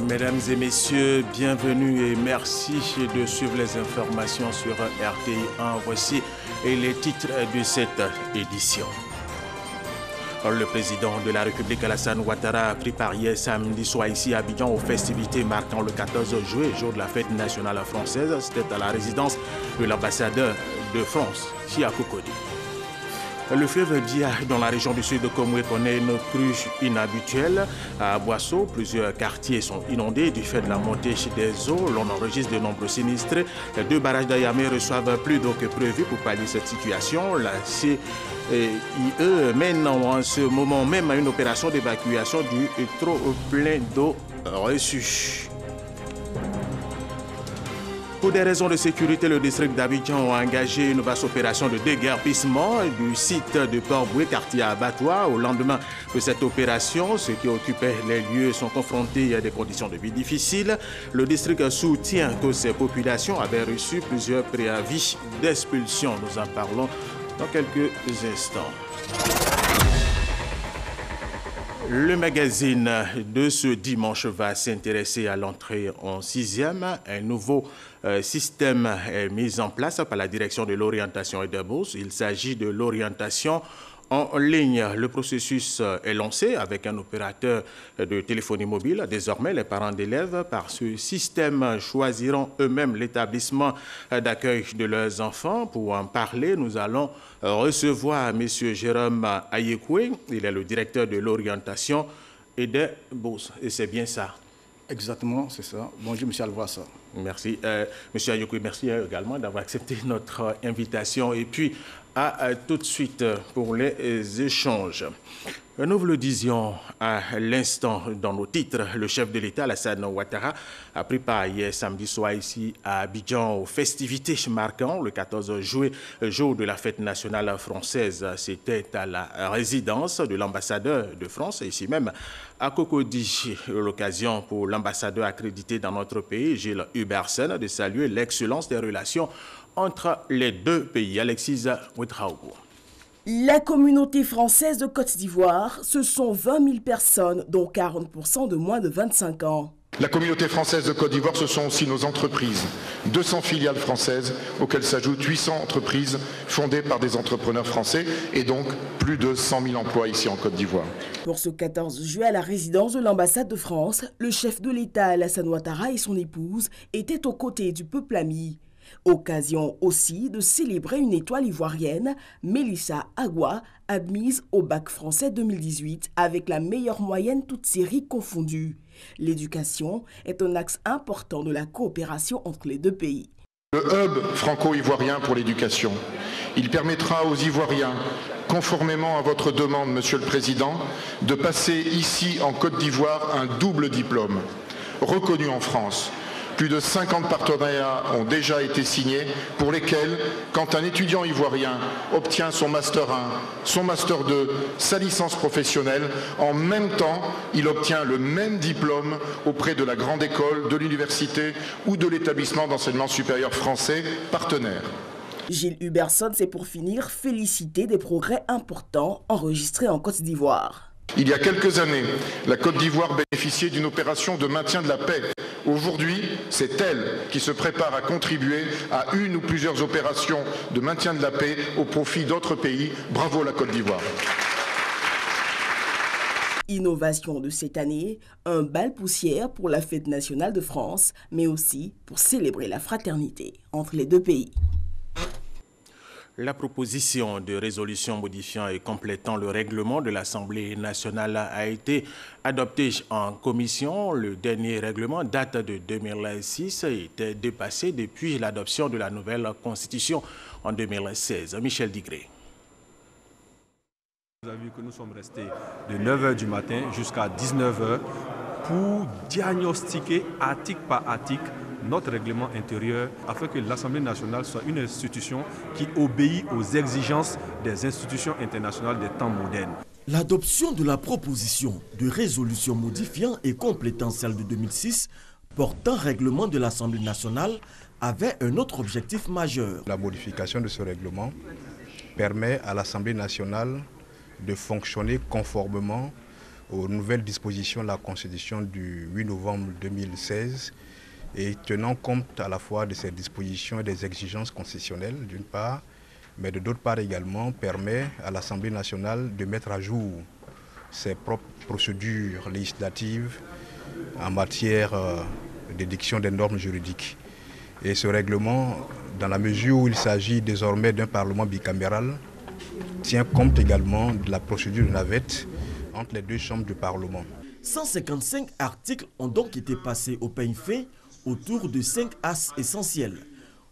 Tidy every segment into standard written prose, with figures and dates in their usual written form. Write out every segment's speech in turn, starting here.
Mesdames et messieurs, bienvenue et merci de suivre les informations sur RTI 1. Voici les titres de cette édition. Le président de la République, Alassane Ouattara, a pris part hier samedi soir ici à Abidjan aux festivités marquant le 14 juillet, jour de la fête nationale française. C'était à la résidence de l'ambassadeur de France, à Cocody. Le fleuve Dia, dans la région du sud de Komoué, connaît une crue inhabituelle. À Boisseau, plusieurs quartiers sont inondés du fait de la montée des eaux. L'on enregistre de nombreux sinistres. Les deux barrages d'Ayamé reçoivent plus d'eau que prévu pour pallier cette situation. La CIE mène en ce moment même à une opération d'évacuation du trop plein d'eau reçue. Pour des raisons de sécurité, le district d'Abidjan a engagé une vaste opération de déguerpissement du site de Port-Boué, quartier abattoir. Au lendemain de cette opération, ceux qui occupaient les lieux sont confrontés à des conditions de vie difficiles. Le district soutient que ces populations avaient reçu plusieurs préavis d'expulsion. Nous en parlons dans quelques instants. Le magazine de ce dimanche va s'intéresser à l'entrée en 6e. Un nouveau système est mis en place par la direction de l'orientation et des bourses. Il s'agit de l'orientation en ligne. Le processus est lancé avec un opérateur de téléphonie mobile. Désormais, les parents d'élèves, par ce système, choisiront eux-mêmes l'établissement d'accueil de leurs enfants. Pour en parler, nous allons recevoir M. Jérôme Ayekoué. Il est le directeur de l'orientation et des bourses. Et c'est bien ça? Exactement, c'est ça. Bonjour, M. Alvassa. Merci. M. Ayekoué, merci également d'avoir accepté notre invitation. Et puis, tout de suite pour les échanges. Nous vous le disions à l'instant dans nos titres, le chef de l'État, Alassane Ouattara, a pris part hier samedi soir ici à Abidjan aux festivités marquant le 14 juillet, jour de la fête nationale française. C'était à la résidence de l'ambassadeur de France, ici même à Cocody. L'occasion pour l'ambassadeur accrédité dans notre pays, Gilles Hubersen, de saluer l'excellence des relations entre les deux pays. Alexis Ouetraogo. La communauté française de Côte d'Ivoire, ce sont 20 000 personnes, dont 40% de moins de 25 ans. La communauté française de Côte d'Ivoire, ce sont aussi nos entreprises. 200 filiales françaises, auxquelles s'ajoutent 800 entreprises fondées par des entrepreneurs français et donc plus de 100 000 emplois ici en Côte d'Ivoire. Pour ce 14 juillet, à la résidence de l'ambassade de France, le chef de l'État, Alassane Ouattara, et son épouse étaient aux côtés du peuple ami. Occasion aussi de célébrer une étoile ivoirienne, Mélissa Agua, admise au bac français 2018 avec la meilleure moyenne toutes séries confondues. L'éducation est un axe important de la coopération entre les deux pays. Le hub franco-ivoirien pour l'éducation, il permettra aux Ivoiriens, conformément à votre demande, Monsieur le Président, de passer ici en Côte d'Ivoire un double diplôme, reconnu en France. Plus de 50 partenariats ont déjà été signés pour lesquels, quand un étudiant ivoirien obtient son Master 1, son Master 2, sa licence professionnelle, en même temps, il obtient le même diplôme auprès de la grande école, de l'université ou de l'établissement d'enseignement supérieur français partenaire. Gilles Huberson s'est pour finir félicité des progrès importants enregistrés en Côte d'Ivoire. Il y a quelques années, la Côte d'Ivoire bénéficiait d'une opération de maintien de la paix. Aujourd'hui, c'est elle qui se prépare à contribuer à une ou plusieurs opérations de maintien de la paix au profit d'autres pays. Bravo la Côte d'Ivoire. Innovation de cette année, un bal poussière pour la fête nationale de France, mais aussi pour célébrer la fraternité entre les deux pays. La proposition de résolution modifiant et complétant le règlement de l'Assemblée nationale a été adoptée en commission. Le dernier règlement date de 2006 et était dépassé depuis l'adoption de la nouvelle constitution en 2016. Michel Digré. Vous avez vu que nous sommes restés de 9h du matin jusqu'à 19h pour diagnostiquer article par article notre règlement intérieur afin que l'Assemblée nationale soit une institution qui obéit aux exigences des institutions internationales des temps modernes. L'adoption de la proposition de résolution modifiant et complétant celle de 2006 portant règlement de l'Assemblée nationale avait un autre objectif majeur. La modification de ce règlement permet à l'Assemblée nationale de fonctionner conformément aux nouvelles dispositions de la Constitution du 8 novembre 2016 et tenant compte à la fois de ces dispositions et des exigences constitutionnelles d'une part, mais de d'autre part également permet à l'Assemblée nationale de mettre à jour ses propres procédures législatives en matière d'édiction des normes juridiques. Et ce règlement, dans la mesure où il s'agit désormais d'un Parlement bicaméral, tient compte également de la procédure de navette entre les deux chambres du Parlement. 155 articles ont donc été passés au peigne fin autour de 5 axes essentiels.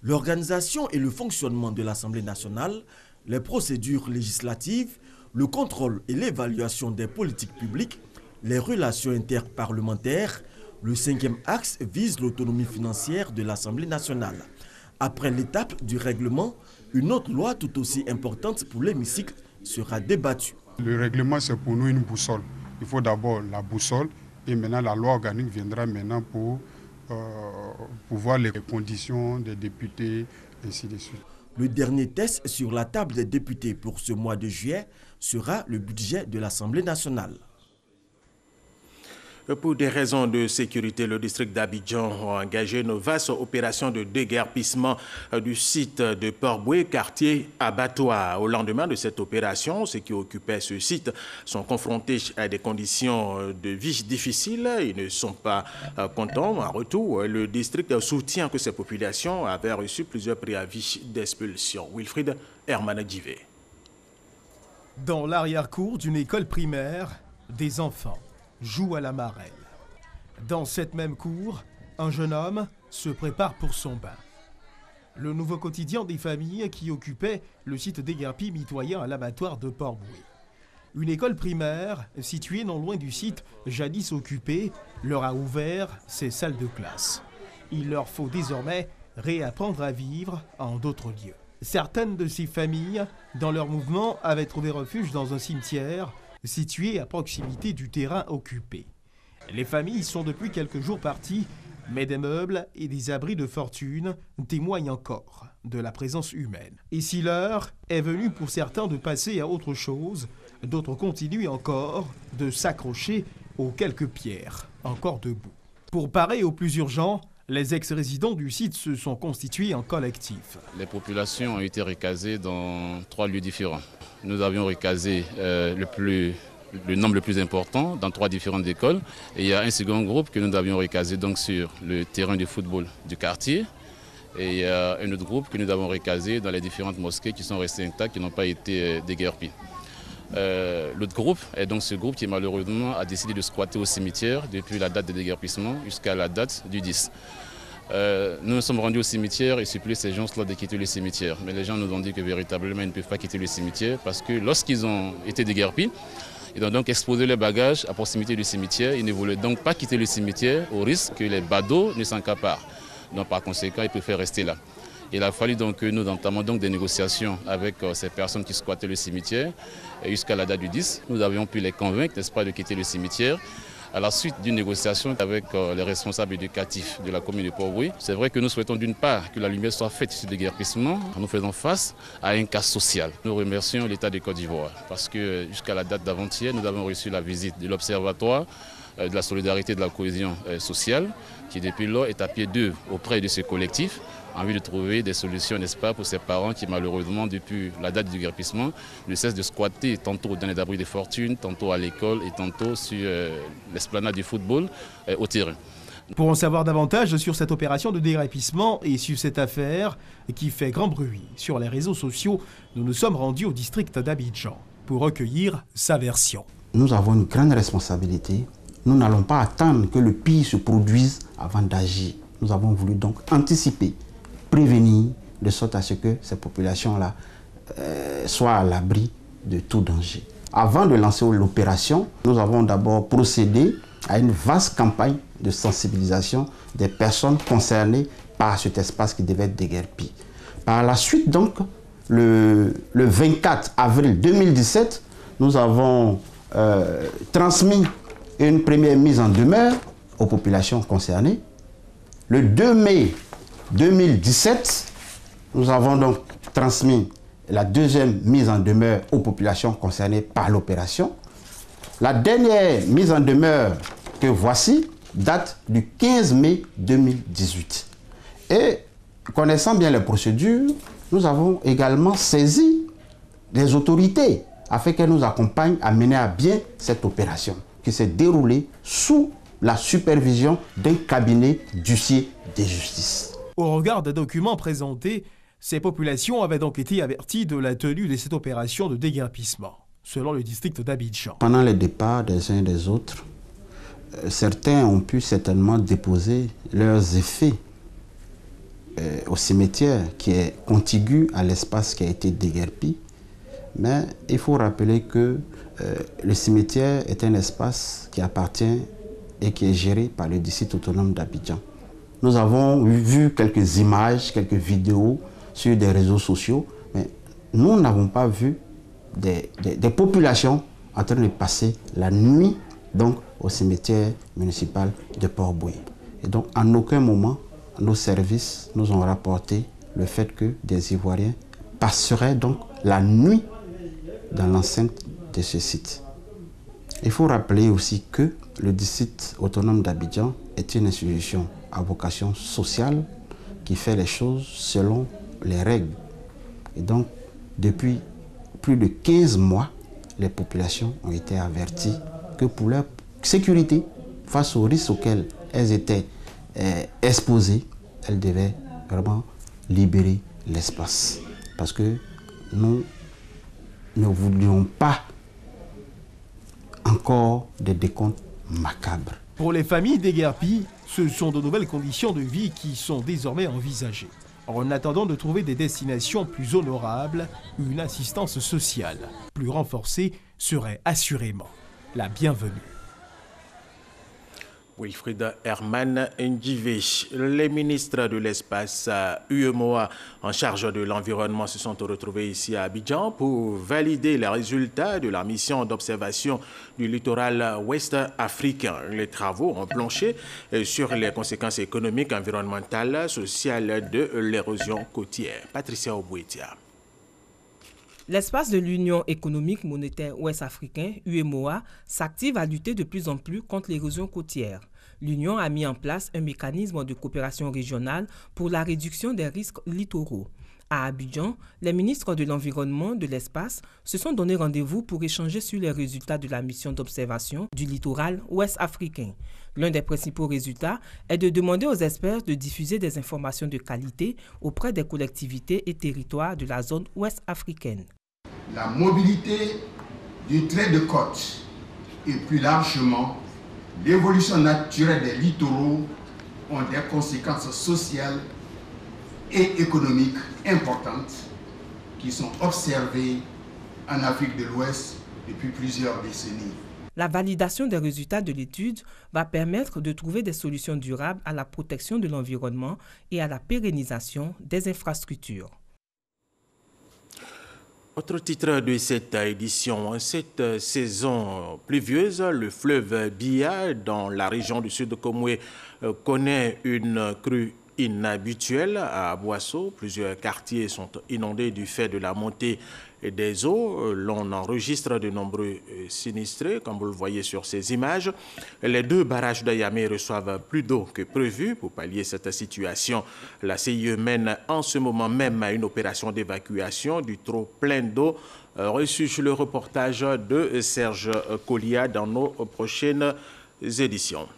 L'organisation et le fonctionnement de l'Assemblée nationale, les procédures législatives, le contrôle et l'évaluation des politiques publiques, les relations interparlementaires. Le 5e axe vise l'autonomie financière de l'Assemblée nationale. Après l'étape du règlement, une autre loi tout aussi importante pour l'hémicycle sera débattue. Le règlement, c'est pour nous une boussole. Il faut d'abord la boussole et maintenant la loi organique viendra maintenant pour voir les conditions des députés, ainsi de suite. Le dernier test sur la table des députés pour ce mois de juillet sera le budget de l'Assemblée nationale. Pour des raisons de sécurité, le district d'Abidjan a engagé une vaste opération de déguerpissement du site de Port-Boué, quartier abattoir. Au lendemain de cette opération, ceux qui occupaient ce site sont confrontés à des conditions de vie difficiles. Ils ne sont pas contents. En retour, le district soutient que ces populations avaient reçu plusieurs préavis d'expulsion. Wilfried Hermanadjivé. Dans l'arrière-cour d'une école primaire, des enfants jouent à la marelle. Dans cette même cour, un jeune homme se prépare pour son bain. Le nouveau quotidien des familles qui occupaient le site déguerpi mitoyen à l'abattoir de Port-Boué. Une école primaire située non loin du site jadis occupé leur a ouvert ses salles de classe. Il leur faut désormais réapprendre à vivre en d'autres lieux. Certaines de ces familles, dans leur mouvement, avaient trouvé refuge dans un cimetière situé à proximité du terrain occupé. Les familles sont depuis quelques jours parties, mais des meubles et des abris de fortune témoignent encore de la présence humaine. Et si l'heure est venue pour certains de passer à autre chose, d'autres continuent encore de s'accrocher aux quelques pierres encore debout. Pour parer au plus urgent, les ex-résidents du site se sont constitués en collectif. Les populations ont été recasées dans 3 lieux différents. Nous avions recasé le nombre le plus important dans 3 différentes écoles. Et il y a un second groupe que nous avions recasé donc sur le terrain de football du quartier. Et il y a un autre groupe que nous avons recasé dans les différentes mosquées qui sont restées intactes, qui n'ont pas été déguerpies. L'autre groupe est donc ce groupe qui malheureusement a décidé de squatter au cimetière depuis la date de déguerpissement jusqu'à la date du 10. Nous nous sommes rendus au cimetière et supplié ces gens-là de quitter le cimetière. Mais les gens nous ont dit que véritablement ils ne peuvent pas quitter le cimetière parce que lorsqu'ils ont été déguerpis, ils ont donc exposé leurs bagages à proximité du cimetière. Ils ne voulaient donc pas quitter le cimetière au risque que les badauds ne s'accaparent. Donc par conséquent, ils préfèrent rester là. Il a fallu donc que nous entamions donc des négociations avec ces personnes qui squattaient le cimetière. Et jusqu'à la date du 10, nous avions pu les convaincre, n'est-ce pas, de quitter le cimetière. À la suite d'une négociation avec les responsables éducatifs de la commune de Port-Boué, c'est vrai que nous souhaitons d'une part que la lumière soit faite sur le déguerpissement. Nous faisons face à un cas social. Nous remercions l'État de Côte d'Ivoire parce que jusqu'à la date d'avant-hier, nous avons reçu la visite de l'Observatoire de la solidarité et de la cohésion sociale qui depuis lors est à pied d'œuvre auprès de ce collectif en vue de trouver des solutions, n'est-ce pas, pour ces parents qui malheureusement depuis la date du déguerpissement ne cessent de squatter tantôt dans les abris de fortune, tantôt à l'école et tantôt sur l'esplanade du football au terrain. Pour en savoir davantage sur cette opération de déguerpissement et sur cette affaire qui fait grand bruit sur les réseaux sociaux, nous nous sommes rendus au district d'Abidjan pour recueillir sa version. Nous avons une grande responsabilité. Nous n'allons pas attendre que le pire se produise avant d'agir. Nous avons voulu donc anticiper, prévenir, de sorte à ce que ces populations-là soient à l'abri de tout danger. Avant de lancer l'opération, nous avons d'abord procédé à une vaste campagne de sensibilisation des personnes concernées par cet espace qui devait être déguerpi. Par la suite, donc, le 24 avril 2017, nous avons transmis une première mise en demeure aux populations concernées. Le 2 mai 2017, nous avons donc transmis la deuxième mise en demeure aux populations concernées par l'opération. La dernière mise en demeure que voici date du 15 mai 2018. Et connaissant bien les procédures, nous avons également saisi les autorités afin qu'elles nous accompagnent à mener à bien cette opération qui s'est déroulée sous la supervision d'un cabinet d'huissier de justice. Au regard des documents présentés, ces populations avaient donc été averties de la tenue de cette opération de déguerpissement, selon le district d'Abidjan. Pendant les départs des uns et des autres, certains ont pu certainement déposer leurs effets au cimetière qui est contigu à l'espace qui a été déguerpi. Mais il faut rappeler que le cimetière est un espace qui appartient et qui est géré par le district autonome d'Abidjan. Nous avons vu quelques images, quelques vidéos sur des réseaux sociaux, mais nous n'avons pas vu des populations en train de passer la nuit donc, au cimetière municipal de Port-Bouillet. Et donc, en aucun moment, nos services nous ont rapporté le fait que des Ivoiriens passeraient donc la nuit dans l'enceinte de ce site. Il faut rappeler aussi que le district autonome d'Abidjan est une institution à vocation sociale qui fait les choses selon les règles. Et donc, depuis plus de 15 mois, les populations ont été averties que pour leur sécurité, face aux risques auxquels elles étaient exposées, elles devaient vraiment libérer l'espace. Parce que nous ne voulions pas encore des décomptes macabres. Pour les familles déguerpies, ce sont de nouvelles conditions de vie qui sont désormais envisagées. En attendant de trouver des destinations plus honorables, une assistance sociale plus renforcée serait assurément la bienvenue. Wilfried Herman Ndivé, les ministres de l'espace UEMOA en charge de l'environnement se sont retrouvés ici à Abidjan pour valider les résultats de la mission d'observation du littoral ouest africain. Les travaux ont planché sur les conséquences économiques, environnementales, sociales de l'érosion côtière. Patricia Obouetia. L'espace de l'Union économique monétaire ouest-africain, UEMOA, s'active à lutter de plus en plus contre l'érosion côtière. L'Union a mis en place un mécanisme de coopération régionale pour la réduction des risques littoraux. À Abidjan, les ministres de l'Environnement, de l'Espace se sont donné rendez-vous pour échanger sur les résultats de la mission d'observation du littoral ouest-africain. L'un des principaux résultats est de demander aux experts de diffuser des informations de qualité auprès des collectivités et territoires de la zone ouest-africaine. La mobilité du trait de côte et plus largement l'évolution naturelle des littoraux ont des conséquences sociales et économiques importantes qui sont observées en Afrique de l'Ouest depuis plusieurs décennies. La validation des résultats de l'étude va permettre de trouver des solutions durables à la protection de l'environnement et à la pérennisation des infrastructures. Autre titre de cette édition, cette saison pluvieuse, le fleuve Bia dans la région du sud de Komoué connaît une crue inhabituelle à Boisseau. Plusieurs quartiers sont inondés du fait de la montée des eaux. L'on enregistre de nombreux sinistrés, comme vous le voyez sur ces images. Les deux barrages d'Ayamé reçoivent plus d'eau que prévu. Pour pallier cette situation, la CIE mène en ce moment même une opération d'évacuation du trop plein d'eau. Reçu sur le reportage de Serge Colia dans nos prochaines éditions.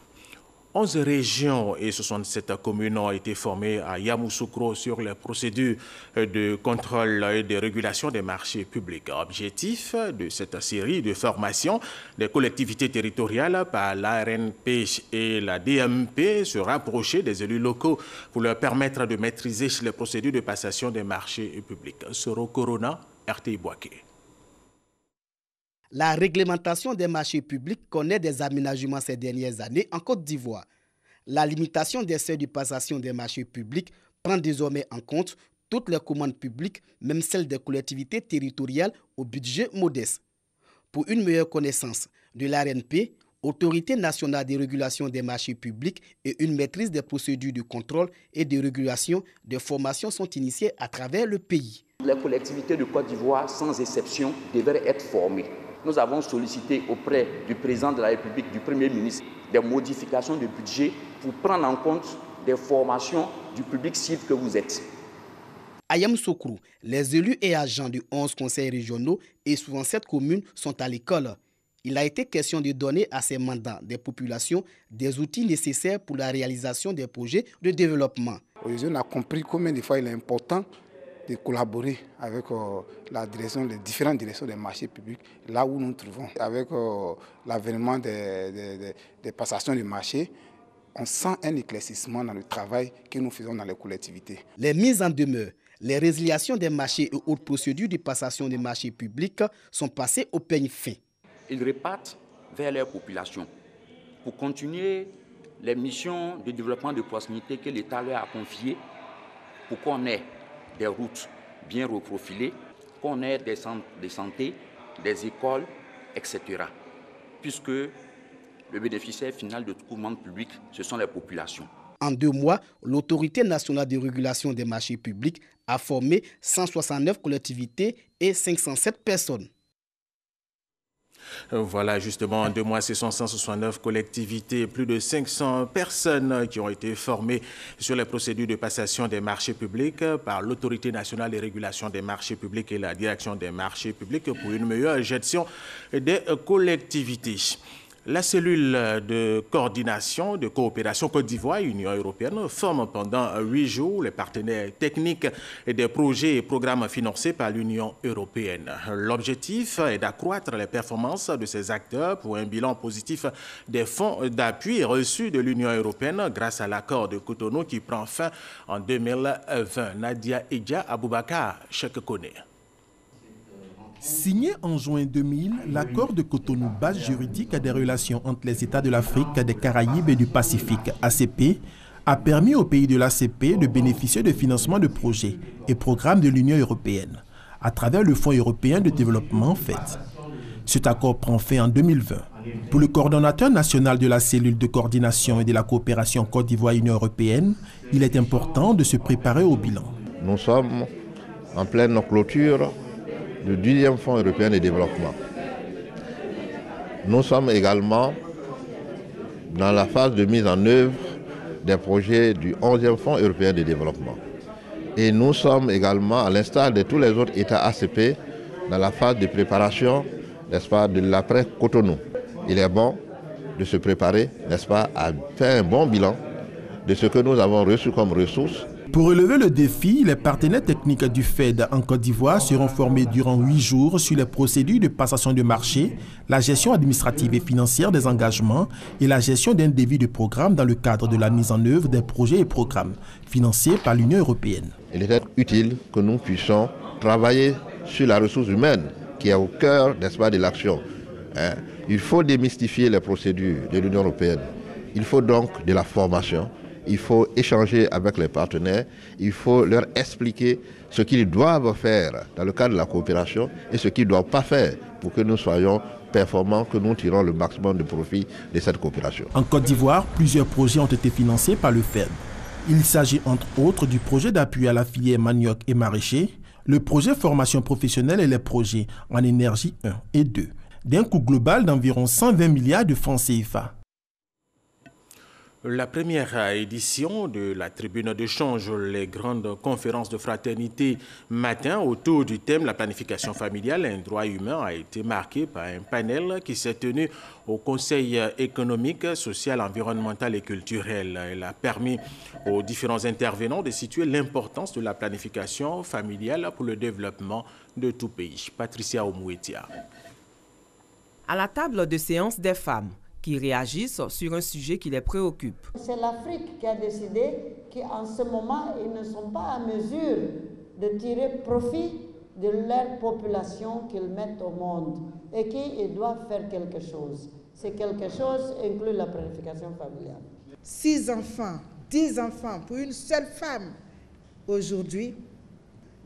11 régions et 67 communes ont été formées à Yamoussoukro sur les procédures de contrôle et de régulation des marchés publics. Objectif de cette série de formations des collectivités territoriales par l'ARNP et la DMP se rapprocher des élus locaux pour leur permettre de maîtriser les procédures de passation des marchés publics. Soro Corona, RTI Boaké. La réglementation des marchés publics connaît des aménagements ces dernières années en Côte d'Ivoire. La limitation des seuils de passation des marchés publics prend désormais en compte toutes les commandes publiques, même celles des collectivités territoriales au budget modeste. Pour une meilleure connaissance de l'ARNP, Autorité nationale de régulation des marchés publics, et une maîtrise des procédures de contrôle et de régulation, des formations sont initiées à travers le pays. Les collectivités de Côte d'Ivoire, sans exception, devraient être formées. nous avons sollicité auprès du président de la République, du Premier ministre, des modifications de budget pour prendre en compte des formations du public cible que vous êtes. Ayam Sokrou, les élus et agents du 11 conseils régionaux et 67 communes sont à l'école. Il a été question de donner à ces mandats des populations des outils nécessaires pour la réalisation des projets de développement. Aujourd'hui, on a compris combien de fois il est important de collaborer avec les différentes directions des marchés publics, là où nous nous trouvons. Avec l'avènement des passations de marché, on sent un éclaircissement dans le travail que nous faisons dans les collectivités. Les mises en demeure, les résiliations des marchés et autres procédures de passation des marchés publics sont passées au peigne fin. Ils repartent vers leur population pour continuer les missions de développement de proximité que l'État leur a confiées, pour qu'on ait des routes bien reprofilées, qu'on ait des centres de santé, des écoles, etc. Puisque le bénéficiaire final de tout commande public, ce sont les populations. En 2 mois, l'Autorité nationale de régulation des marchés publics a formé 169 collectivités et 507 personnes. Voilà, justement, en 2 mois, ce sont 169 collectivités et plus de 500 personnes qui ont été formées sur les procédures de passation des marchés publics par l'Autorité nationale de régulation des marchés publics et la Direction des marchés publics pour une meilleure gestion des collectivités. La cellule de coordination, de coopération Côte d'Ivoire et Union européenne forme pendant 8 jours les partenaires techniques des projets et programmes financés par l'Union européenne. L'objectif est d'accroître les performances de ces acteurs pour un bilan positif des fonds d'appui reçus de l'Union européenne grâce à l'accord de Cotonou qui prend fin en 2020. Nadia Edja Aboubakar, Cheikh Koné. Signé en juin 2000, l'accord de Cotonou, base juridique des relations entre les États de l'Afrique, des Caraïbes et du Pacifique, ACP, a permis aux pays de l'ACP de bénéficier de financements de projets et programmes de l'Union européenne à travers le Fonds européen de développement FED. Cet accord prend fin en 2020. Pour le coordonnateur national de la cellule de coordination et de la coopération Côte d'Ivoire-Union européenne, il est important de se préparer au bilan. Nous sommes en pleine clôture du 10e Fonds européen de développement. Nous sommes également dans la phase de mise en œuvre des projets du 11e Fonds européen de développement. Et nous sommes également, à l'instar de tous les autres États ACP, dans la phase de préparation, n'est-ce pas, de l'après-Cotonou. Il est bon de se préparer, n'est-ce pas, à faire un bon bilan de ce que nous avons reçu comme ressources. Pour relever le défi, les partenaires techniques du FED en Côte d'Ivoire seront formés durant 8 jours sur les procédures de passation de marché, la gestion administrative et financière des engagements et la gestion d'un devis de programme dans le cadre de la mise en œuvre des projets et programmes financés par l'Union européenne. Il est utile que nous puissions travailler sur la ressource humaine qui est au cœur, n'est-ce pas, de l'action. Il faut démystifier les procédures de l'Union européenne. Il faut donc de la formation. Il faut échanger avec les partenaires, il faut leur expliquer ce qu'ils doivent faire dans le cadre de la coopération et ce qu'ils ne doivent pas faire pour que nous soyons performants, que nous tirons le maximum de profit de cette coopération. En Côte d'Ivoire, plusieurs projets ont été financés par le FED. Il s'agit entre autres du projet d'appui à la filière manioc et maraîcher, le projet formation professionnelle et les projets en énergie 1 et 2, d'un coût global d'environ 120 milliards de francs CFA. La première édition de la tribune d'échange, les grandes conférences de fraternité matin autour du thème la planification familiale et un droit humain a été marquée par un panel qui s'est tenu au Conseil économique, social, environnemental et culturel. Elle a permis aux différents intervenants de situer l'importance de la planification familiale pour le développement de tout pays. Patricia Omouetia. À la table de séance des femmes, qui réagissent sur un sujet qui les préoccupe. C'est l'Afrique qui a décidé qu'en ce moment, ils ne sont pas en mesure de tirer profit de leur population qu'ils mettent au monde et qu'ils doivent faire quelque chose. C'est quelque chose inclut la planification familiale. 6 enfants, 10 enfants pour une seule femme aujourd'hui.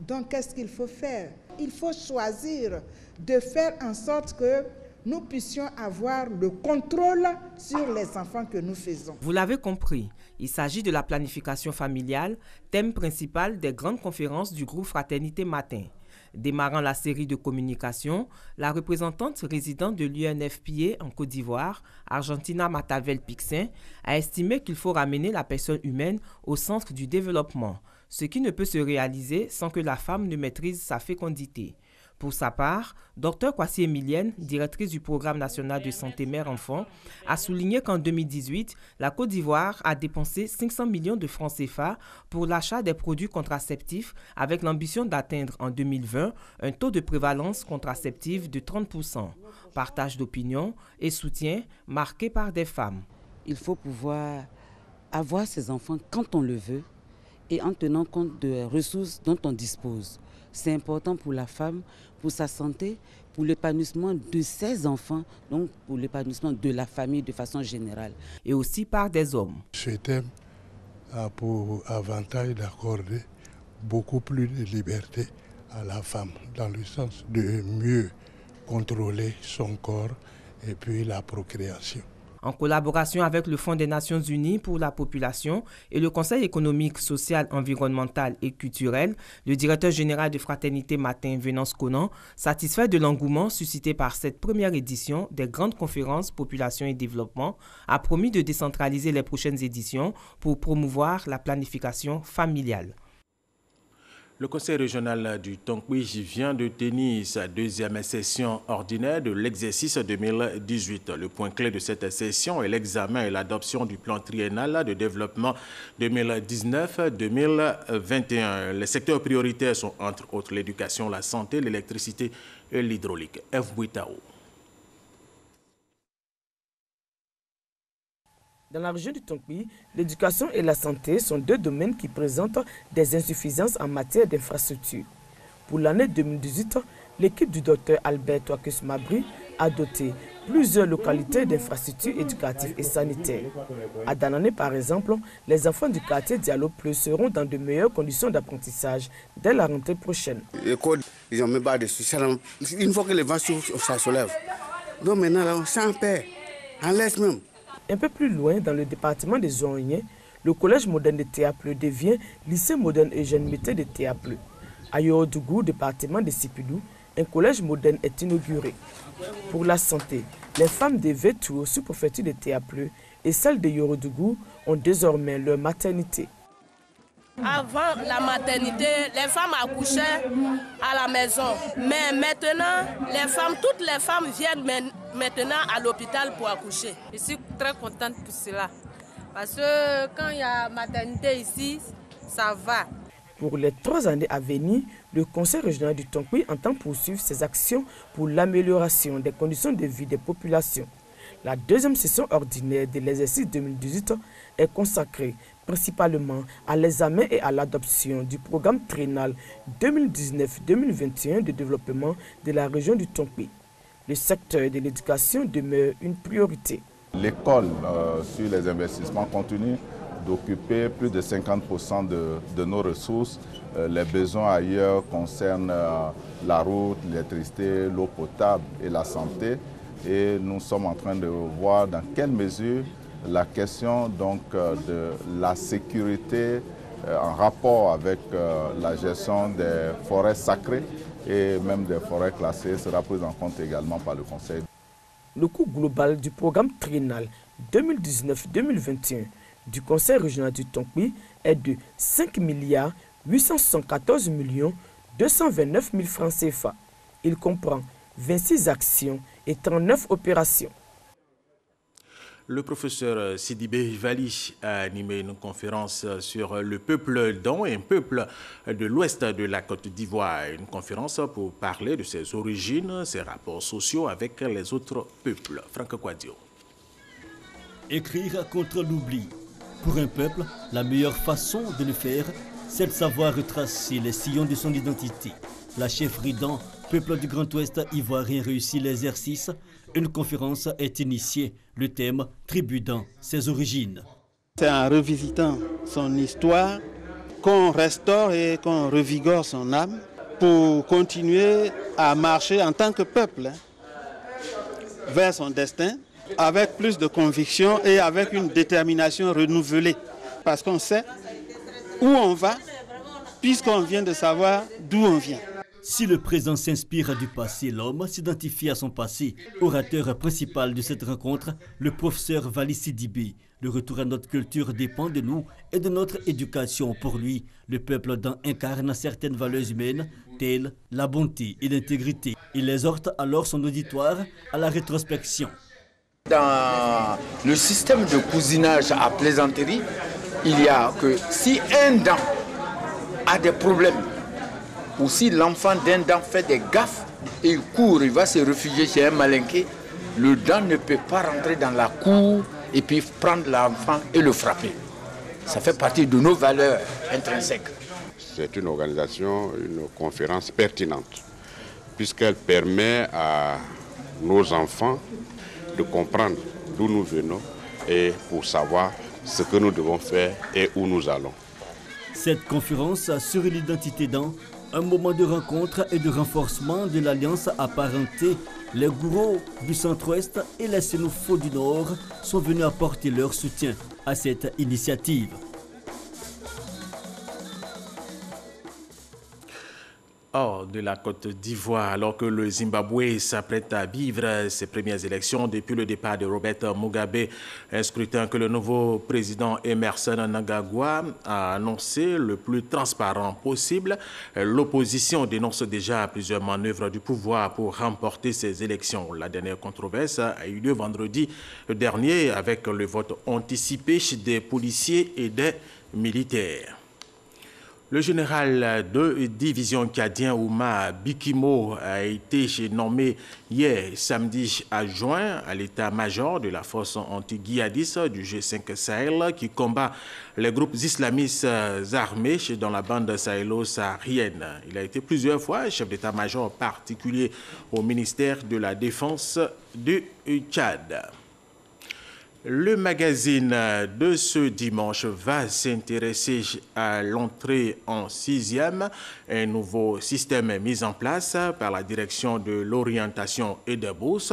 Donc, qu'est-ce qu'il faut faire? Il faut choisir de faire en sorte que nous puissions avoir le contrôle sur les enfants que nous faisons. Vous l'avez compris, il s'agit de la planification familiale, thème principal des grandes conférences du groupe Fraternité Matin. Démarrant la série de communication, la représentante résidente de l'UNFPA en Côte d'Ivoire, Argentina Matavel-Pixin, a estimé qu'il faut ramener la personne humaine au centre du développement, ce qui ne peut se réaliser sans que la femme ne maîtrise sa fécondité. Pour sa part, Dr Kwasi Emilienne, directrice du Programme national de santé mère-enfant, a souligné qu'en 2018, la Côte d'Ivoire a dépensé 500 millions de francs CFA pour l'achat des produits contraceptifs avec l'ambition d'atteindre en 2020 un taux de prévalence contraceptive de 30%. Partage d'opinion et soutien marqué par des femmes. Il faut pouvoir avoir ces enfants quand on le veut et en tenant compte des ressources dont on dispose. C'est important pour la femme, pour sa santé, pour l'épanouissement de ses enfants, donc pour l'épanouissement de la famille de façon générale. Et aussi par des hommes. Ce thème a pour avantage d'accorder beaucoup plus de liberté à la femme, dans le sens de mieux contrôler son corps et puis la procréation. En collaboration avec le Fonds des Nations Unies pour la population et le Conseil économique, social, environnemental et culturel, le directeur général de Fraternité Matin, Venance Conan, satisfait de l'engouement suscité par cette première édition des grandes conférences Population et Développement, a promis de décentraliser les prochaines éditions pour promouvoir la planification familiale. Le Conseil régional du Tonkoui vient de tenir sa deuxième session ordinaire de l'exercice 2018. Le point clé de cette session est l'examen et l'adoption du plan triennal de développement 2019-2021. Les secteurs prioritaires sont entre autres l'éducation, la santé, l'électricité et l'hydraulique. F. Bouitao. Dans la région du Tonkoui, l'éducation et la santé sont deux domaines qui présentent des insuffisances en matière d'infrastructures. Pour l'année 2018, l'équipe du Dr Albert Touakus Mabri a doté plusieurs localités d'infrastructures éducatives et sanitaires. À Danané, par exemple, les enfants du quartier Diallo Plus seront dans de meilleures conditions d'apprentissage dès la rentrée prochaine. L'école, ils n'ont même pas de soucis. Une fois que les vents ça se lève. Donc maintenant, là, on s'en paix. On laisse même. Un peu plus loin, dans le département des Zouaniens, le collège moderne de Théapleu devient lycée moderne Eugène Mété de Théapleu. À Yorodougou, département de Sipidou, un collège moderne est inauguré. Pour la santé, les femmes de Vétou, sous-préfecture de Théapleu, et celles de Yorodougou ont désormais leur maternité. Avant la maternité, les femmes accouchaient à la maison. Mais maintenant, toutes les femmes viennent maintenant à l'hôpital pour accoucher. Je suis très contente pour cela. Parce que quand il y a maternité ici, ça va. Pour les 3 années à venir, le Conseil régional du Tonkoui entend poursuivre ses actions pour l'amélioration des conditions de vie des populations. La deuxième session ordinaire de l'exercice 2018 est consacrée principalement à l'examen et à l'adoption du programme triennal 2019-2021 de développement de la région du Tonkoui. Le secteur de l'éducation demeure une priorité. L'école, sur les investissements, continue d'occuper plus de 50% de nos ressources. Les besoins ailleurs concernent la route, l'électricité, l'eau potable et la santé. Et nous sommes en train de voir dans quelle mesure la question donc, de la sécurité en rapport avec la gestion des forêts sacrées et même des forêts classées sera prise en compte également par le Conseil. Le coût global du programme triennal 2019-2021 du Conseil régional du Tonkoui est de 5 874 229 000 francs CFA. Il comprend 26 actions et 39 opérations. Le professeur Sidibé Vali a animé une conférence sur le peuple don et un peuple de l'ouest de la Côte d'Ivoire. Une conférence pour parler de ses origines, ses rapports sociaux avec les autres peuples. Franck Kouadio. Écrire contre l'oubli. Pour un peuple, la meilleure façon de le faire, c'est de savoir retracer les sillons de son identité. La chefferie Dan, peuple du Grand Ouest ivoirien, réussit l'exercice. Une conférence est initiée. Le thème « Tribu Dan, ses origines ». C'est en revisitant son histoire qu'on restaure et qu'on revigore son âme pour continuer à marcher en tant que peuple vers son destin avec plus de conviction et avec une détermination renouvelée. Parce qu'on sait où on va, puisqu'on vient de savoir d'où on vient. Si le présent s'inspire du passé, l'homme s'identifie à son passé. Orateur principal de cette rencontre, le professeur Vali Sidibé. Le retour à notre culture dépend de nous et de notre éducation. Pour lui, le peuple incarne certaines valeurs humaines, telles la bonté et l'intégrité. Il exhorte alors son auditoire à la rétrospection. Dans le système de cousinage à plaisanterie, il y a que si un dent a des problèmes, ou si l'enfant d'un dent fait des gaffes, et il court, il va se réfugier chez un malinqué, le dent ne peut pas rentrer dans la cour et puis prendre l'enfant et le frapper. Ça fait partie de nos valeurs intrinsèques. C'est une organisation, une conférence pertinente, puisqu'elle permet à nos enfants de comprendre d'où nous venons et pour savoir ce que nous devons faire et où nous allons. Cette conférence sur l'identité dans un moment de rencontre et de renforcement de l'alliance apparentée. Les gourous du centre-ouest et les sénophos du nord sont venus apporter leur soutien à cette initiative. Hors de la Côte d'Ivoire, alors que le Zimbabwe s'apprête à vivre ses premières élections depuis le départ de Robert Mugabe, un scrutin que le nouveau président Emmerson Mnangagwa a annoncé le plus transparent possible. L'opposition dénonce déjà plusieurs manœuvres du pouvoir pour remporter ces élections. La dernière controverse a eu lieu vendredi dernier avec le vote anticipé des policiers et des militaires. Le général de division cadien Ouma Bikimo a été nommé hier samedi adjoint à l'état-major de la force anti-guiadiste du G5 Sahel qui combat les groupes islamistes armés dans la bande sahélo-saharienne. Il a été plusieurs fois chef d'état-major particulier au ministère de la Défense du Tchad. Le magazine de ce dimanche va s'intéresser à l'entrée en 6e, un nouveau système mis en place par la direction de l'orientation et des bourses.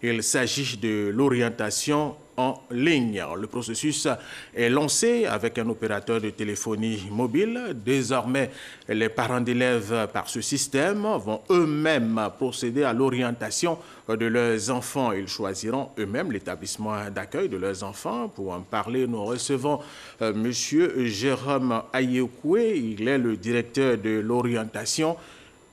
Il s'agit de l'orientation en ligne. Le processus est lancé avec un opérateur de téléphonie mobile. Désormais, les parents d'élèves par ce système vont eux-mêmes procéder à l'orientation de leurs enfants. Ils choisiront eux-mêmes l'établissement d'accueil de leurs enfants. Pour en parler, nous recevons M. Jérôme Ayekoué. Il est le directeur de l'orientation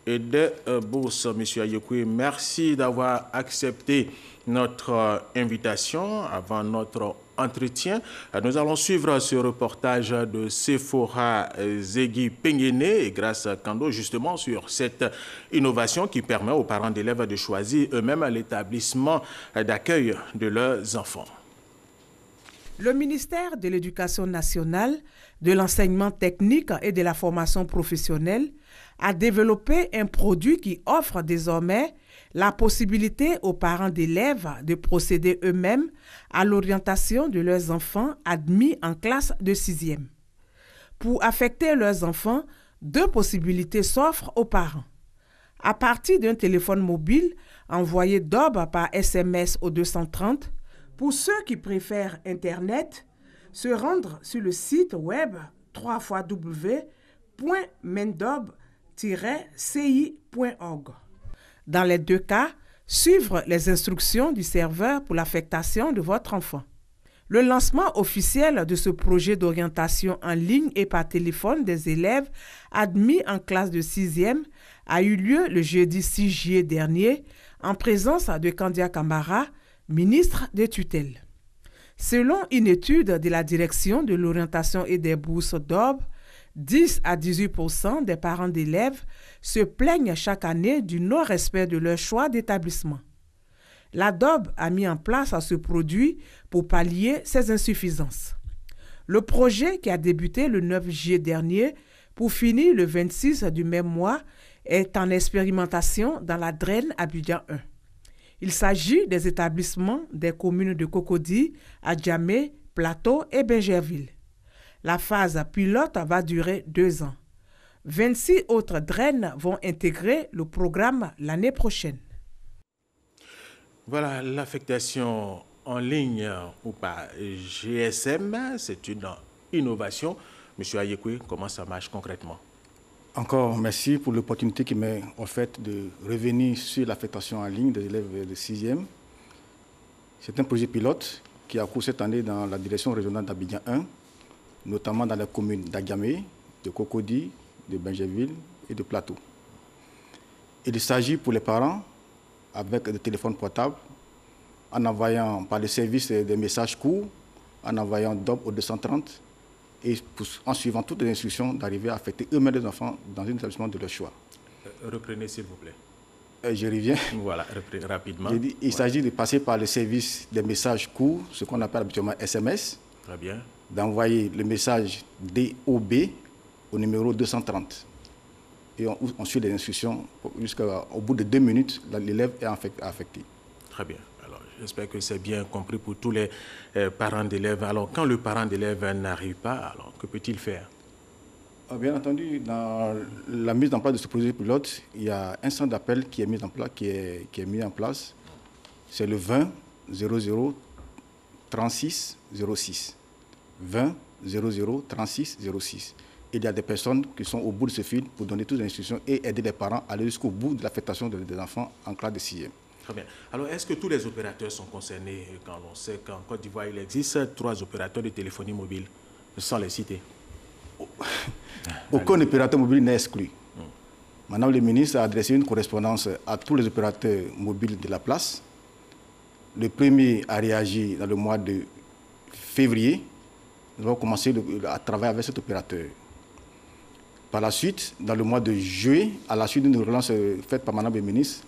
et de bourse. M. Ayekoué, merci d'avoir accepté notre invitation avant notre entretien. Nous allons suivre ce reportage de Sephora Zegui Pengene et Grâce Kando justement sur cette innovation qui permet aux parents d'élèves de choisir eux-mêmes l'établissement d'accueil de leurs enfants. Le ministère de l'Éducation nationale, de l'enseignement technique et de la formation professionnelle a développé un produit qui offre désormais la possibilité aux parents d'élèves de procéder eux-mêmes à l'orientation de leurs enfants admis en classe de 6e. Pour affecter leurs enfants, deux possibilités s'offrent aux parents. À partir d'un téléphone mobile envoyé d'aube par SMS au 230, pour ceux qui préfèrent Internet, se rendre sur le site web www.mendob-ci.org. Dans les deux cas, suivre les instructions du serveur pour l'affectation de votre enfant. Le lancement officiel de ce projet d'orientation en ligne et par téléphone des élèves admis en classe de 6e a eu lieu le jeudi 6 juillet dernier en présence de Kandia Kamara, ministre de tutelle. Selon une étude de la direction de l'orientation et des bourses d'OB, 10 à 18% des parents d'élèves se plaignent chaque année du non-respect de leur choix d'établissement. La DOB a mis en place ce produit pour pallier ces insuffisances. Le projet, qui a débuté le 9 juillet dernier pour finir le 26 du même mois, est en expérimentation dans la Draine Abidjan 1. Il s'agit des établissements des communes de Cocody, Adjamé, Plateau et Bingerville. La phase pilote va durer 2 ans. 26 autres draines vont intégrer le programme l'année prochaine. Voilà, l'affectation en ligne ou par GSM, c'est une innovation. Monsieur Ayekoué, comment ça marche concrètement? Encore merci pour l'opportunité qui m'est offerte de revenir sur l'affectation en ligne des élèves de 6e. C'est un projet pilote qui a cours cette année dans la direction régionale d'Abidjan 1, notamment dans les communes d'Agamé, de Cocody, de Benjerville et de Plateau. Il s'agit pour les parents, avec des téléphones portables, en envoyant par le service des messages courts, en envoyant DOB au 230 et en suivant toutes les instructions d'arriver à affecter eux-mêmes les enfants dans un établissement de leur choix. Reprenez s'il vous plaît. Je reviens. Voilà, reprenez rapidement. Il s'agit de passer par le service des messages courts, ce qu'on appelle habituellement SMS. Très bien. D'envoyer le message DOB au numéro 230. Et on suit les instructions jusqu'au bout de 2 minutes, l'élève est affecté. Très bien. Alors, j'espère que c'est bien compris pour tous les parents d'élèves. Alors, quand le parent d'élève n'arrive pas, alors que peut-il faire? Bien entendu, dans la mise en place de ce projet pilote, il y a un centre d'appel qui est mis en place, C'est le 20 00 36 06. 20 00 36 06. Il y a des personnes qui sont au bout de ce fil pour donner toutes les instructions et aider les parents à aller jusqu'au bout de l'affectation des enfants en classe de 6e. Très bien. Alors, est-ce que tous les opérateurs sont concernés quand on sait qu'en Côte d'Ivoire, il existe 3 opérateurs de téléphonie mobile, sans les citer? Aucun opérateur mobile n'est exclu. Madame le ministre a adressé une correspondance à tous les opérateurs mobiles de la place. Le premier a réagi dans le mois de février. Nous avons commencé à travailler avec cet opérateur. Par la suite, dans le mois de juillet, à la suite d'une relance faite par Madame le ministre,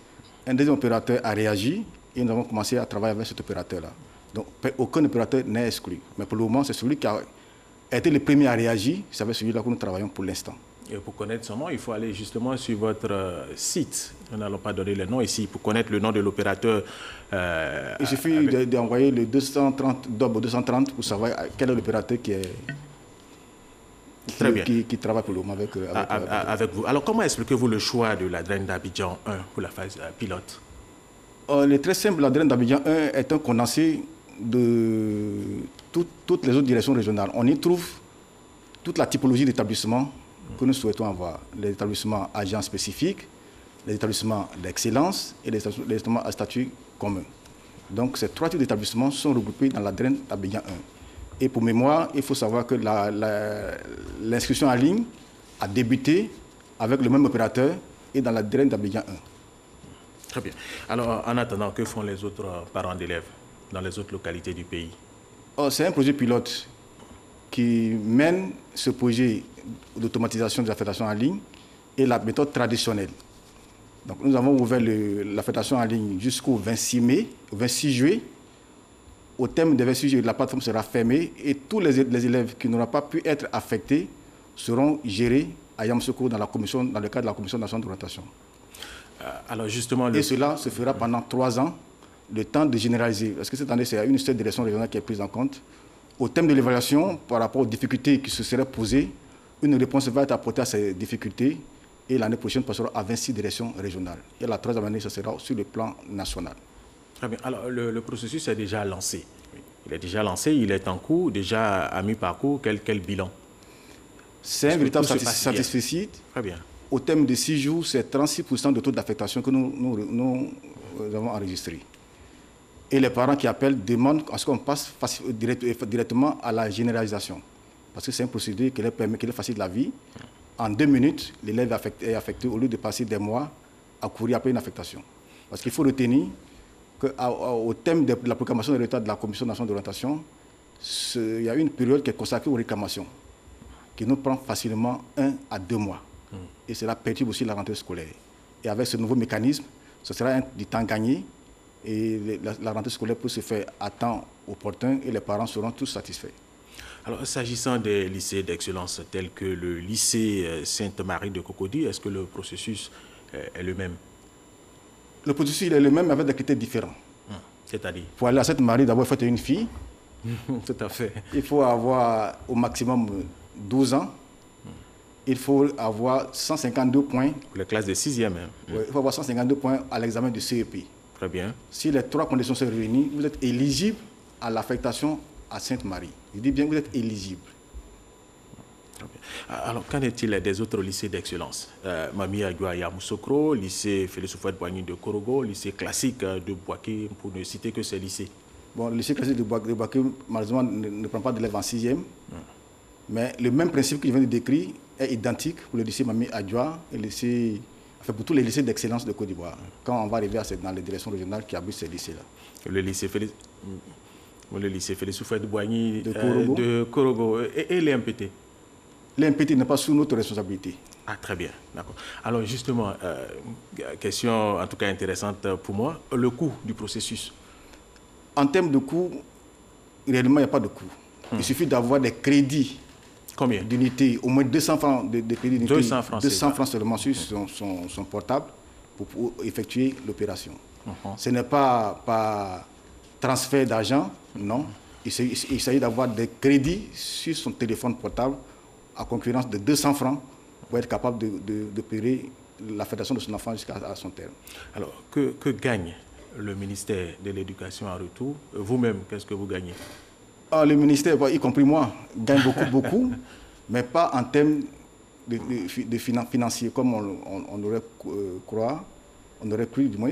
un deuxième opérateur a réagi et nous avons commencé à travailler avec cet opérateur-là. Donc, aucun opérateur n'est exclu. Mais pour le moment, c'est celui qui a été le premier à réagir. C'est avec celui-là que nous travaillons pour l'instant. Et pour connaître son nom, il faut aller justement sur votre site. Nous n'allons pas donner le nom ici. Pour connaître le nom de l'opérateur. Il suffit d'envoyer le 230 DOB 230 pour savoir quel est l'opérateur qui travaille pour le moment avec vous. Alors, comment expliquez-vous le choix de la draine d'Abidjan 1 pour la phase pilote? Il est très simple. La draine d'Abidjan 1 est un condensé de toutes les autres directions régionales. On y trouve toute la typologie d'établissements que nous souhaitons avoir. Les établissements agents spécifiques, les établissements d'excellence et les établissements à statut commun. Donc, ces 3 types d'établissements sont regroupés dans la draine d'Abidjan 1. Et pour mémoire, il faut savoir que l'inscription en ligne a débuté avec le même opérateur et dans la draine d'Abidjan 1. Très bien. Alors, en attendant, que font les autres parents d'élèves dans les autres localités du pays? C'est un projet pilote qui mène ce projet d'automatisation de l'affectation en ligne et la méthode traditionnelle. Donc, nous avons ouvert l'affectation en ligne jusqu'au 26 juillet. Au terme des 26 juillet, la plateforme sera fermée et tous les élèves qui n'auront pas pu être affectés seront gérés à Yamoussoukro dans le cadre de la Commission nationale d'orientation. Alors justement, et cela se fera pendant 3 ans, le temps de généraliser. Parce que cette année, c'est une seule direction régionale qui est prise en compte. Au thème de l'évaluation, par rapport aux difficultés qui se seraient posées, une réponse va être apportée à ces difficultés et l'année prochaine passera à 26 directions régionales. Et la 3e année, ce sera sur le plan national. Très bien. Alors, le processus est déjà lancé. Il est déjà lancé, il est en cours, déjà à mi-parcours. Quel bilan? C'est un véritable satisfait. Très bien. Au terme de 6 jours, c'est 36% de taux d'affectation que nous avons enregistré. Et les parents qui appellent demandent à ce qu'on passe directement à la généralisation. Parce que c'est un procédé qui leur permet, qui leur facilite la vie. En 2 minutes, l'élève est affecté au lieu de passer des mois à courir après une affectation. Parce qu'il faut retenir qu'au thème de la proclamation des résultats de la Commission nationale d'orientation, il y a une période qui est consacrée aux réclamations, qui nous prend facilement 1 à 2 mois. Et cela perturbe aussi la rentrée scolaire. Et avec ce nouveau mécanisme, ce sera du temps gagné et la rentrée scolaire peut se faire à temps opportun et les parents seront tous satisfaits. Alors, s'agissant des lycées d'excellence tels que le lycée Sainte-Marie de Cocody, est-ce que le processus est le même? Le processus est le même avec des critères différents. C'est-à-dire? Pour aller à Sainte-Marie, d'abord, il faut être une fille. Tout à fait. Il faut avoir au maximum 12 ans. Il faut avoir 152 points. Pour les classes de 6e. Hein. Oui, il faut avoir 152 points à l'examen du CEP. Très bien. Si les 3 conditions sont réunies, vous êtes éligible à l'affectation à Sainte-Marie. Je dis bien, vous êtes éligible. Alors, qu'en est-il des autres lycées d'excellence? Mami Adjoa Yamoussoukro, lycée Félix Houphouët-Boigny de Korogo, lycée classique de Bouaké, pour ne citer que ces lycées. Bon, le lycée classique de Bouaké, malheureusement, ne prend pas d'élèves en 6e. Mais le même principe que je viens de décrire est identique pour le lycée Mami Adjoa et pour tous les lycées d'excellence de Côte d'Ivoire. Quand on va arriver dans les directions régionales qui abritent ces lycées-là. Le lycée Félix Houphouët-Boigny de Korogo et les MPT. Les MPT n'est pas sous notre responsabilité. Ah, très bien, d'accord. Alors justement, question en tout cas intéressante pour moi, le coût du processus. En termes de coût, réellement, il n'y a pas de coût. Il suffit d'avoir des crédits. Combien d'unités? Au moins 200 francs de crédits d'unité. 200 francs seulement sur son portable pour effectuer l'opération. Ce n'est pas par transfert d'argent, non. Il s'agit d'avoir des crédits sur son téléphone portable à concurrence de 200 francs pour être capable d'opérer l'affectation de son enfant jusqu'à son terme. Alors, que gagne le ministère de l'Éducation en retour? Vous-même, qu'est-ce que vous gagnez? Le ministère, y compris moi, gagne beaucoup, mais pas en termes de financiers comme on aurait cru du moins.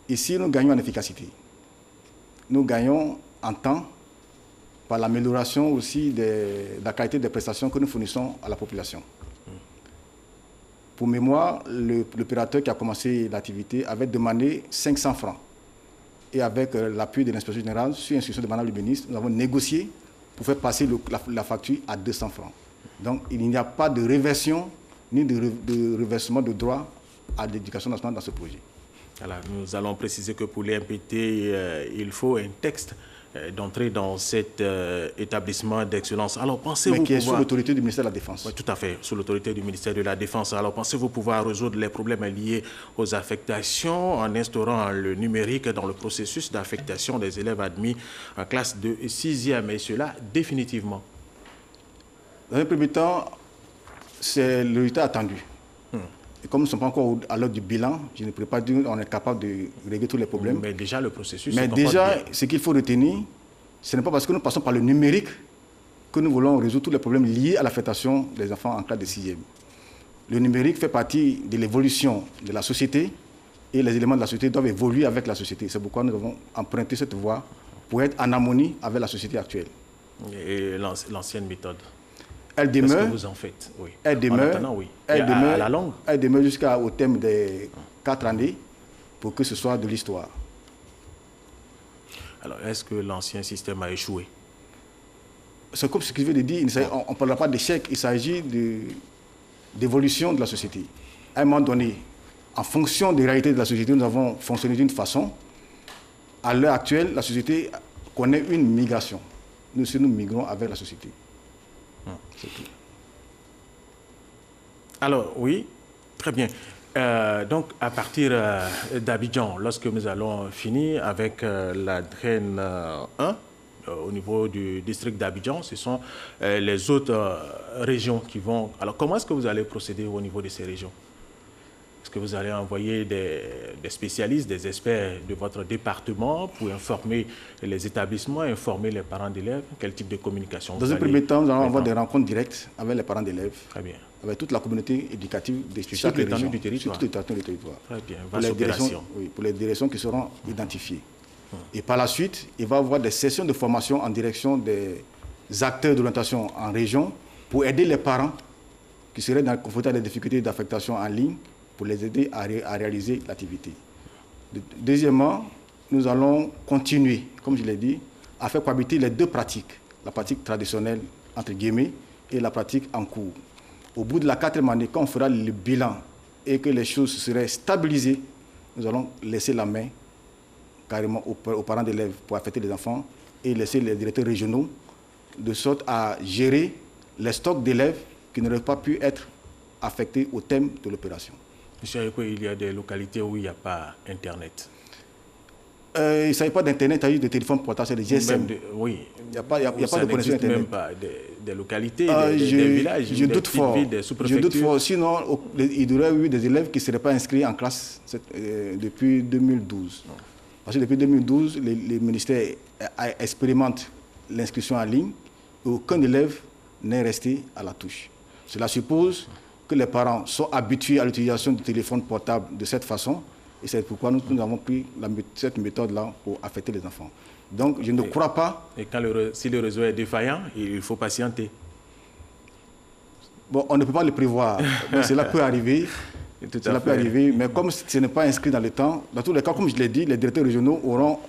Ici, nous gagnons en efficacité. Nous gagnons en temps par l'amélioration aussi de la qualité des prestations que nous fournissons à la population. Pour mémoire, l'opérateur qui a commencé l'activité avait demandé 500 francs. Et avec l'appui de l'inspection générale, sur instruction de Madame le ministre, nous avons négocié pour faire passer la facture à 200 francs. Donc il n'y a pas de réversion ni de reversement de droits à l'éducation nationale dans ce projet. Alors, nous allons préciser que pour les MPT, il faut un texte d'entrée dans cet établissement d'excellence. Alors, pensez-vous mais qui est sous l'autorité du ministère de la Défense. Oui, tout à fait, sous l'autorité du ministère de la Défense. Alors, pensez-vous pouvoir résoudre les problèmes liés aux affectations en instaurant le numérique dans le processus d'affectation des élèves admis en classe de 6e, et cela définitivement? Dans un premier temps, c'est le résultat attendu. Et comme nous ne sommes pas encore à l'heure du bilan, je ne pourrais pas dire qu'on est capable de régler tous les problèmes. Mais déjà, le processus... Mais déjà, ce qu'il faut retenir, ce n'est pas parce que nous passons par le numérique que nous voulons résoudre tous les problèmes liés à l'affectation des enfants en classe de 6e. Le numérique fait partie de l'évolution de la société et les éléments de la société doivent évoluer avec la société. C'est pourquoi nous avons emprunté cette voie pour être en harmonie avec la société actuelle. Et l'ancienne méthode? Elle demeure. Qu'est-ce que vous en faites? Oui. Elle demeure. Oui. Elle demeure. À la longue. Elle demeure jusqu'au terme des 4 années pour que ce soit de l'histoire. Alors, est-ce que l'ancien système a échoué? C'est comme ce que je viens de dire. On ne parlera pas d'échec. Il s'agit d'évolution de la société. À un moment donné, en fonction des réalités de la société, nous avons fonctionné d'une façon. À l'heure actuelle, la société connaît une migration. Nous migrons avec la société. Alors, oui, très bien. Donc, à partir d'Abidjan, lorsque nous allons finir avec la draine 1, au niveau du district d'Abidjan, ce sont les autres régions qui vont... Alors, comment est-ce que vous allez procéder au niveau de ces régions? Est-ce que vous allez envoyer des spécialistes, des experts de votre département pour informer les établissements, informer les parents d'élèves? Quel type de communication? Dans un premier temps, nous allons avoir des rencontres directes avec les parents d'élèves. Très bien. Avec toute la communauté éducative de chaque région. Sur toute l'étendue du territoire. Très bien. Pour les directions qui seront identifiées. Et par la suite, il va y avoir des sessions de formation en direction des acteurs d'orientation en région pour aider les parents qui seraient confrontés à des difficultés d'affectation en ligne, pour les aider à réaliser l'activité. Deuxièmement, nous allons continuer, comme je l'ai dit, à faire cohabiter les deux pratiques, la pratique traditionnelle, entre guillemets, et la pratique en cours. Au bout de la 4e année, quand on fera le bilan et que les choses seraient stabilisées, nous allons laisser la main carrément aux parents d'élèves pour affecter les enfants et laisser les directeurs régionaux de sorte à gérer les stocks d'élèves qui n'auraient pas pu être affectés au thème de l'opération. Monsieur Ayeko, il y a des localités où il n'y a pas Internet. Il ne s'agit pas d'Internet, il s'agit de téléphone portable, c'est des GSM. Oui. Il n'y a pas de connexion Internet. Même pas des localités, des villages, des petites villes, des sous-préfectures. Je doute fort. Sinon, il y aurait eu des élèves qui ne seraient pas inscrits en classe depuis 2012. Parce que depuis 2012, le ministère expérimente l'inscription en ligne et aucun élève n'est resté à la touche. Cela suppose que les parents sont habitués à l'utilisation du téléphone portable de cette façon, et c'est pourquoi nous avons pris cette méthode-là pour affecter les enfants. Donc je ne crois pas... Et si le réseau est défaillant, il faut patienter. Bon, on ne peut pas le prévoir, mais cela peut arriver. Cela peut arriver, mais comme ce n'est pas inscrit dans le temps, dans tous les cas, comme je l'ai dit, les directeurs régionaux auront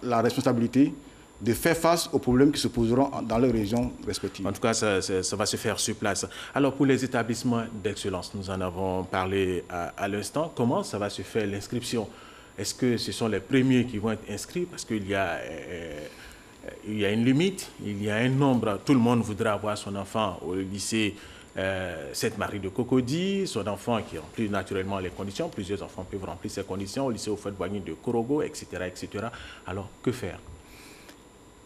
la responsabilité de faire face aux problèmes qui se poseront dans leurs régions respectives. En tout cas, ça va se faire sur place. Alors, pour les établissements d'excellence, nous en avons parlé à l'instant. Comment ça va se faire, l'inscription? Est-ce que ce sont les premiers qui vont être inscrits? Parce qu'il y a une limite, il y a un nombre. Tout le monde voudra avoir son enfant au lycée Sainte-Marie de Cocody, son enfant qui remplit naturellement les conditions. Plusieurs enfants peuvent remplir ces conditions au lycée Houphouët-Boigny de Korogo, etc., etc. Alors, que faire?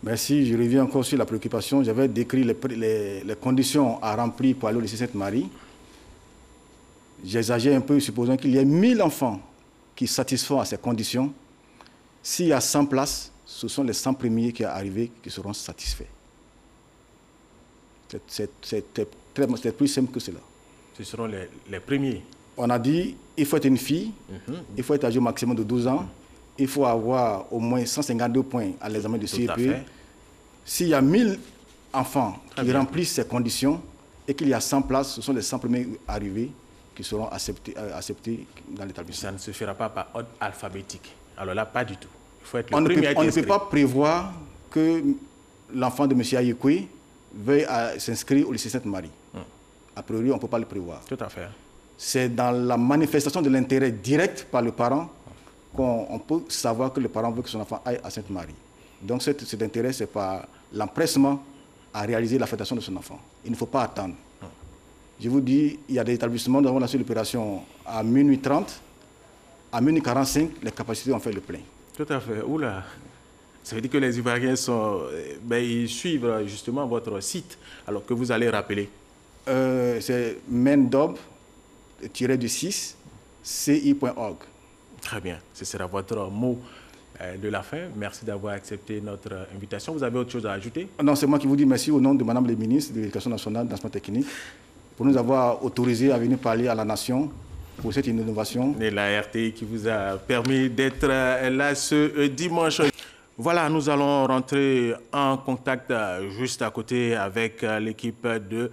Merci, je reviens encore sur la préoccupation. J'avais décrit les conditions à remplir pour aller au lycée Sainte-Marie. J'exagère un peu, supposons qu'il y ait 1000 enfants qui satisfont à ces conditions. S'il y a 100 places, ce sont les 100 premiers qui arrivent qui seront satisfaits. C'est plus simple que cela. Ce seront les premiers. On a dit il faut être une fille, il faut être âgé au maximum de 12 ans, il faut avoir au moins 152 points à l'examen de CEP. S'il y a 1000 enfants qui remplissent ces conditions et qu'il y a 100 places, ce sont les 100 premiers arrivés qui seront acceptés dans l'établissement. Ça ne se fera pas par ordre alphabétique. Alors là, pas du tout. Il faut être le premier à être inscrit. On ne peut pas prévoir que l'enfant de M. Ayekwe veuille s'inscrire au lycée Sainte-Marie. A priori, on ne peut pas le prévoir. Tout à fait. C'est dans la manifestation de l'intérêt direct par le parent qu'on peut savoir que le parent veut que son enfant aille à Sainte-Marie. Donc cet intérêt, c'est par l'empressement à réaliser l'affectation de son enfant. Il ne faut pas attendre. Je vous dis, il y a des établissements, nous avons lancé l'opération à minuit 30, à minuit 45, les capacités ont fait le plein. Tout à fait. Oula, ça veut dire que les Ivoiriens ils suivent justement votre site, alors que vous allez rappeler. C'est mendob-6 ci.org. Très bien, ce sera votre mot de la fin. Merci d'avoir accepté notre invitation. Vous avez autre chose à ajouter? Non, c'est moi qui vous dis merci au nom de Madame la ministre de l'Éducation nationale d'enseignement technique pour nous avoir autorisé à venir parler à la nation pour cette innovation. Et la RTI qui vous a permis d'être là ce dimanche. Voilà, nous allons rentrer en contact juste à côté avec l'équipe de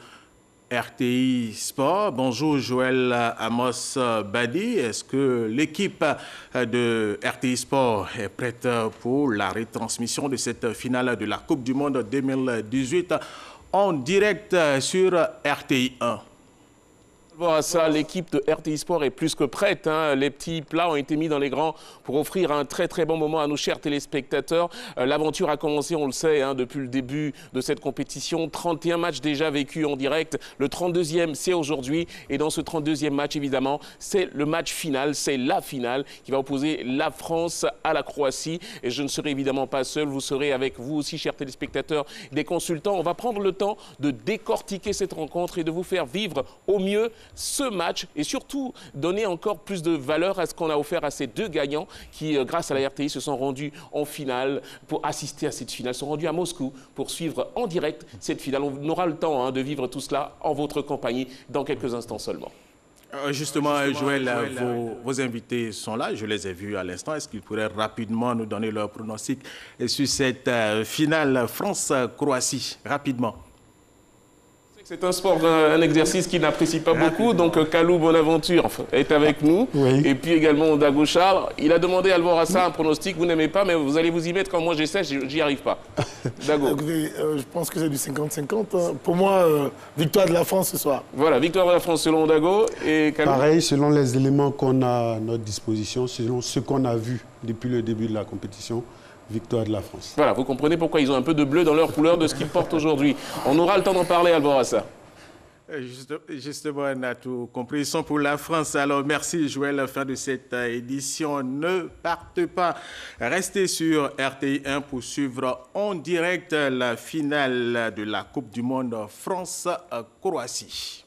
RTI Sport. Bonjour Joël Amos Badi. Est-ce que l'équipe de RTI Sport est prête pour la retransmission de cette finale de la Coupe du Monde 2018 en direct sur RTI 1? Voilà, ça, l'équipe de RTI Sport est plus que prête. Les petits plats ont été mis dans les grands pour offrir un très très bon moment à nos chers téléspectateurs. L'aventure a commencé, on le sait, depuis le début de cette compétition. 31 matchs déjà vécus en direct. Le 32e, c'est aujourd'hui. Et dans ce 32e match, évidemment, c'est le match final. C'est la finale qui va opposer la France à la Croatie. Et je ne serai évidemment pas seul. Vous serez avec vous aussi, chers téléspectateurs, des consultants. On va prendre le temps de décortiquer cette rencontre et de vous faire vivre au mieux ce match et surtout donner encore plus de valeur à ce qu'on a offert à ces deux gagnants qui, grâce à la RTI, se sont rendus en finale pour assister à cette finale, sont rendus à Moscou pour suivre en direct cette finale. On aura le temps de vivre tout cela en votre compagnie dans quelques instants seulement. Justement, Joël, vos invités sont là, je les ai vus à l'instant. Est-ce qu'ils pourraient rapidement nous donner leur pronostic sur cette finale France-Croatie, rapidement? C'est un sport, un exercice qu'il n'apprécie pas beaucoup. Donc Kalou Bonaventure est avec nous. Oui. Et puis également Dago Charles. Il a demandé à Alvorassa un pronostic. Vous n'aimez pas, mais vous allez vous y mettre. Quand moi j'essaie, j'y arrive pas. Dago. Écoutez, je pense que c'est du 50-50. Pour moi, victoire de la France ce soir. Voilà, victoire de la France selon Dago. Et Kalou. Pareil, selon les éléments qu'on a à notre disposition, selon ce qu'on a vu depuis le début de la compétition. Victoire de la France. Voilà, vous comprenez pourquoi ils ont un peu de bleu dans leur couleur de ce qu'ils portent aujourd'hui. On aura le temps d'en parler, Alvorassa. Justement, on a tout compris. Ils sont pour la France. Alors, merci Joël, fin de cette édition. Ne partez pas. Restez sur RTI 1 pour suivre en direct la finale de la Coupe du Monde France-Croatie.